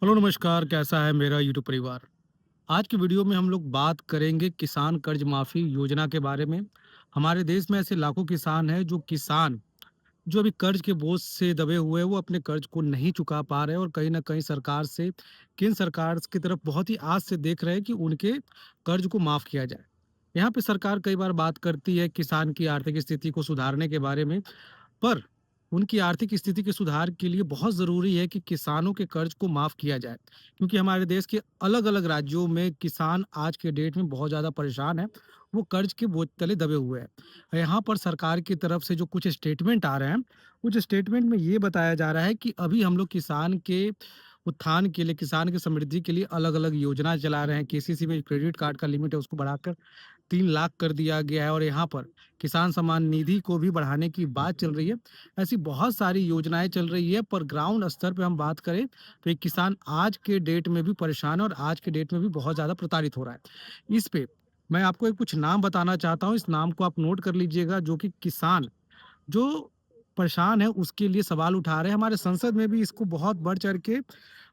Hello नमस्कार, कैसा है मेरा यूट्यूब परिवार। आज की वीडियो में हम लोग बात करेंगे किसान कर्ज माफ़ी योजना के बारे में। हमारे देश में ऐसे लाखों किसान हैं जो अभी कर्ज के बोझ से दबे हुए हैं, वो अपने कर्ज को नहीं चुका पा रहे हैं और कहीं न कहीं केंद्र सरकार की तरफ बहुत ही आस से देख रहे हैं कि उनके कर्ज को माफ़ किया जाए। यहाँ पे सरकार कई बार बात करती है किसान की आर्थिक स्थिति को सुधारने के बारे में, पर उनकी आर्थिक स्थिति के सुधार के लिए बहुत ज़रूरी है कि किसानों के कर्ज को माफ़ किया जाए, क्योंकि हमारे देश के अलग-अलग राज्यों में किसान आज के डेट में बहुत ज़्यादा परेशान हैं, वो कर्ज के बोझ तले दबे हुए हैं। यहाँ पर सरकार की तरफ से जो कुछ स्टेटमेंट आ रहे हैं, कुछ स्टेटमेंट में ये बताया जा रहा है कि अभी हम लोग किसान के उत्थान के लिए, किसान की समृद्धि के लिए अलग-अलग योजना चला रहे हैं। केसीसी में क्रेडिट कार्ड का लिमिट है, उसको बढ़ाकर 3 लाख कर दिया गया है और यहाँ पर किसान सम्मान निधि को भी बढ़ाने की बात चल रही है। ऐसी बहुत सारी योजनाएँ चल रही है, पर ग्राउंड स्तर पे हम बात करें तो एक किसान आज के डेट में भी परेशान है और आज के डेट में भी बहुत ज़्यादा प्रताड़ित हो रहा है। इस पे मैं आपको एक कुछ नाम बताना चाहता हूँ, इस नाम को आप नोट कर लीजिएगा, जो कि किसान जो परेशान है उसके लिए सवाल उठा रहे हैं। हमारे संसद में भी इसको बहुत बढ़-चढ़ के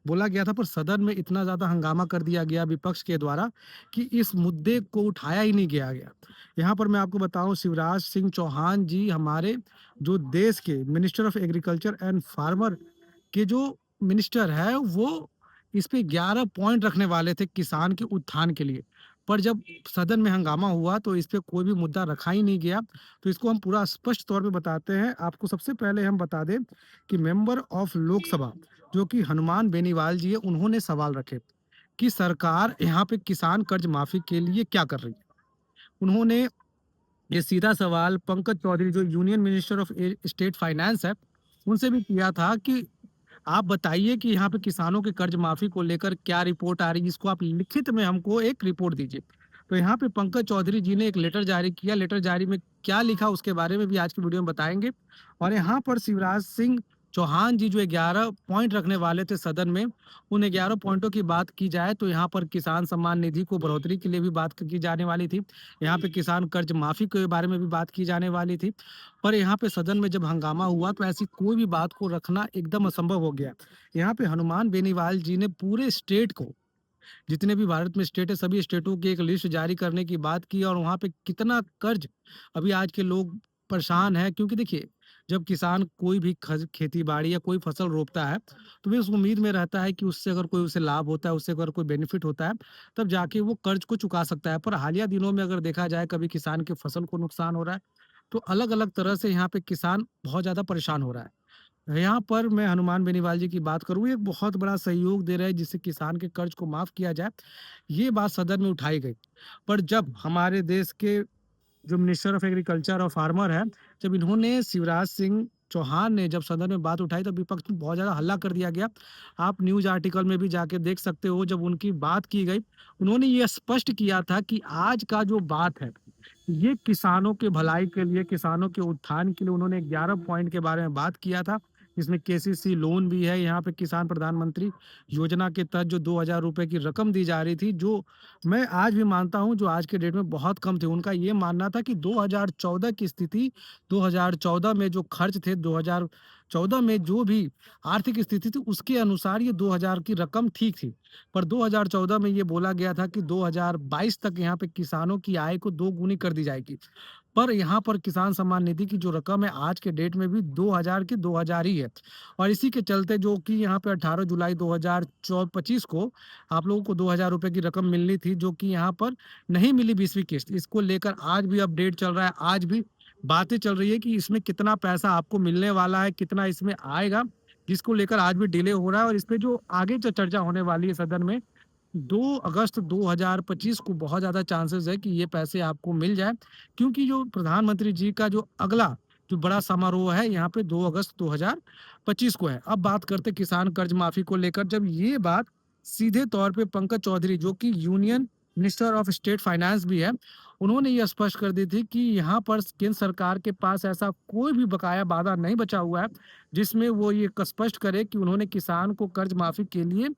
बोला गया था, पर सदन में इतना ज़्यादा हंगामा कर दिया गया विपक्ष के द्वारा कि इस मुद्दे को उठाया ही नहीं गया। यहाँ पर मैं आपको बताऊँ, शिवराज सिंह चौहान जी हमारे जो देश के minister of agriculture and farmer के जो मिनिस्टर है, वो इस पे 11 पॉइंट रखने वाले थे किसान के उत्थान के लिए। पर जब सदन में हंगामा हुआ तो इस पे कोई भी मुद्दा रखा ही नहीं गया। तो इसको हम पूरा स्पष्ट तौर पे बताते हैं। आपको सबसे पहले हम बता दें कि मेंबर ऑफ लोकसभा जो कि हनुमान बेनीवाल जी है, उन्होंने सवाल रखे कि सरकार यहाँ पे किसान कर्ज माफी के लिए क्या कर रही है। उन्होंने ये सीधा सवाल पंकज चौधरी जो union minister of state finance है, उनसे भी किया था कि आप बताइए कि यहाँ पे किसानों के कर्ज माफी को लेकर क्या रिपोर्ट आ रही है, इसको आप लिखित में हमको एक रिपोर्ट दीजिए। तो यहाँ पे पंकज चौधरी जी ने एक लेटर जारी किया, लेटर जारी में क्या लिखा उसके बारे में भी आज की वीडियो में बताएंगे। और यहाँ पर शिवराज सिंह चौहान जी जो 11 पॉइंट रखने वाले थे सदन में, उन 11 पॉइंटों की बात की जाए तो यहाँ पर किसान सम्मान निधि को बढ़ोतरी के लिए भी बात की जाने वाली थी। यहाँ पे किसान कर्ज माफी के बारे में भी बात की जाने वाली थी। पर यहाँ पे सदन में जब हंगामा हुआ तो ऐसी कोई भी बात को रखना एकदम असंभव हो गया। यहाँ पे हनुमान बेनीवाल जी ने पूरे स्टेट को, जितने भी भारत में स्टेट है, सभी स्टेटों की एक लिस्ट जारी करने की बात की और वहाँ पे कितना कर्ज अभी आज के लोग परेशान हैं, क्योंकि देखिए, जब किसान कोई भी खेती बाड़ी या कोई फसल रोपता है तो वे उस उम्मीद में रहता है कि उससे अगर कोई उसे लाभ होता है, उससे अगर कोई बेनिफिट होता है, तब जाके वो कर्ज को चुका सकता है। पर हालिया दिनों में अगर देखा जाए, कभी किसान के फसल को नुकसान हो रहा है, तो अलग-अलग तरह से यहाँ पे किसान बहुत ज़्यादा परेशान हो रहा है। यहाँ पर मैं हनुमान बेनीवाल जी की बात करूँ, एक बहुत बड़ा सहयोग दे रहे हैं जिससे किसान के कर्ज को माफ़ किया जाए, ये बात सदन में उठाई गई। पर जब हमारे देश के जो मिनिस्टर ऑफ एग्रीकल्चर और फार्मर है, जब इन्होंने शिवराज सिंह चौहान ने जब सदन में बात उठाई तो विपक्ष में बहुत ज़्यादा हल्ला कर दिया गया। आप न्यूज़ आर्टिकल में भी जाके देख सकते हो, जब उनकी बात की गई, उन्होंने ये स्पष्ट किया था कि आज का जो बात है, ये किसानों के भलाई के लिए, किसानों के उत्थान के लिए उन्होंने 11 पॉइंट के बारे में बात किया था। इसमें केसीसी लोन भी है, यहाँ पे किसान प्रधानमंत्री योजना के तहत जो 2,000 रुपए की रकम दी जा रही थी, जो मैं आज भी मानता हूँ, जो आज के डेट में बहुत कम थे। उनका ये मानना था कि 2014 की स्थिति, 2014 में जो खर्च थे, 2014 में जो भी आर्थिक स्थिति थी, उसके अनुसार ये 2000 की रकम ठीक थी। पर 2014 में ये बोला गया था कि 2022 तक यहाँ पे किसानों की आय को 2 गुनी कर दी जाएगी। पर यहाँ पर किसान सम्मान निधि की जो रकम है आज के डेट में भी 2000 की 2000 ही है। और इसी के चलते जो कि यहाँ पे 18 जुलाई 2025 को आप लोगों को 2000 रुपए की रकम मिलनी थी, जो कि यहाँ पर नहीं मिली 20वीं किस्त। इसको लेकर आज भी अपडेट चल रहा है, आज भी बातें चल रही है कि इसमें कितना पैसा आपको मिलने वाला है, कितना इसमें आएगा, जिसको लेकर आज भी डिले हो रहा है। और इसपे जो आगे जो चर्चा होने वाली है सदन में, 2 अगस्त 2025 को बहुत ज़्यादा चांसेस है कि ये पैसे आपको मिल जाए, क्योंकि जो प्रधानमंत्री जी का जो अगला जो बड़ा समारोह है यहाँ पे 2 अगस्त 2025 को है। अब बात करते हैं किसान कर्ज माफी को लेकर, जब ये बात सीधे तौर पे पंकज चौधरी जो कि union minister of state finance भी है, उन्होंने ये स्पष्ट कर दी थी कि यहाँ पर केंद्र सरकार के पास ऐसा कोई भी बकाया वादा नहीं बचा हुआ है, जिसमें वो ये स्पष्ट करे कि उन्होंने किसान को कर्ज माफी के लिए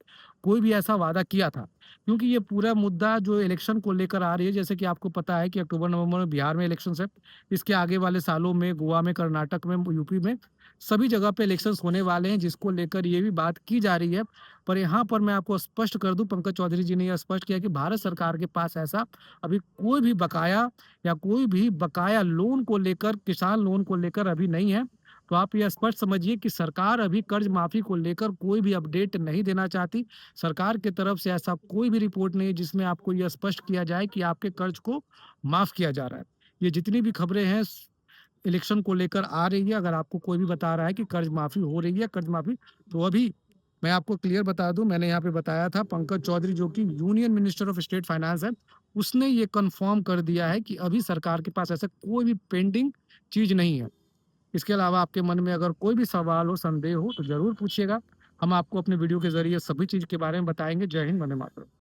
कोई भी ऐसा वादा किया था। क्योंकि ये पूरा मुद्दा जो इलेक्शन को लेकर आ रही है, जैसे कि आपको पता है कि अक्टूबर नवंबर में बिहार में इलेक्शंस है। इसके आगे वाले सालों में गोवा में, कर्नाटक में, यूपी में सभी जगह पे इलेक्शंस होने वाले हैं जिसको लेकर ये भी बात की जा रही है। पर यहाँ पर मैं आपको स्पष्ट कर दूँ, पंकज चौधरी जी ने यह स्पष्ट किया कि भारत सरकार के पास ऐसा अभी कोई भी बकाया या कोई भी बकाया लोन को लेकर, किसान लोन को लेकर अभी नहीं है। तो आप ये स्पष्ट समझिए कि सरकार अभी कर्ज माफ़ी को लेकर कोई भी अपडेट नहीं देना चाहती। सरकार की तरफ से ऐसा कोई भी रिपोर्ट नहीं है जिसमें आपको ये स्पष्ट किया जाए कि आपके कर्ज को माफ़ किया जा रहा है। ये जितनी भी खबरें हैं इलेक्शन को लेकर आ रही है, अगर आपको कोई भी बता रहा है कि कर्ज माफ़ी हो रही है, कर्ज माफ़ी, तो अभी मैं आपको क्लियर बता दूँ, मैंने यहाँ पे बताया था पंकज चौधरी जो कि union minister of state finance है, उसने ये कन्फर्म कर दिया है कि अभी सरकार के पास ऐसा कोई भी पेंडिंग चीज़ नहीं है। इसके अलावा आपके मन में अगर कोई भी सवाल हो, संदेह हो तो ज़रूर पूछिएगा। हम आपको अपने वीडियो के ज़रिए सभी चीज़ के बारे में बताएँगे। जय हिंद, वंदे मातरम।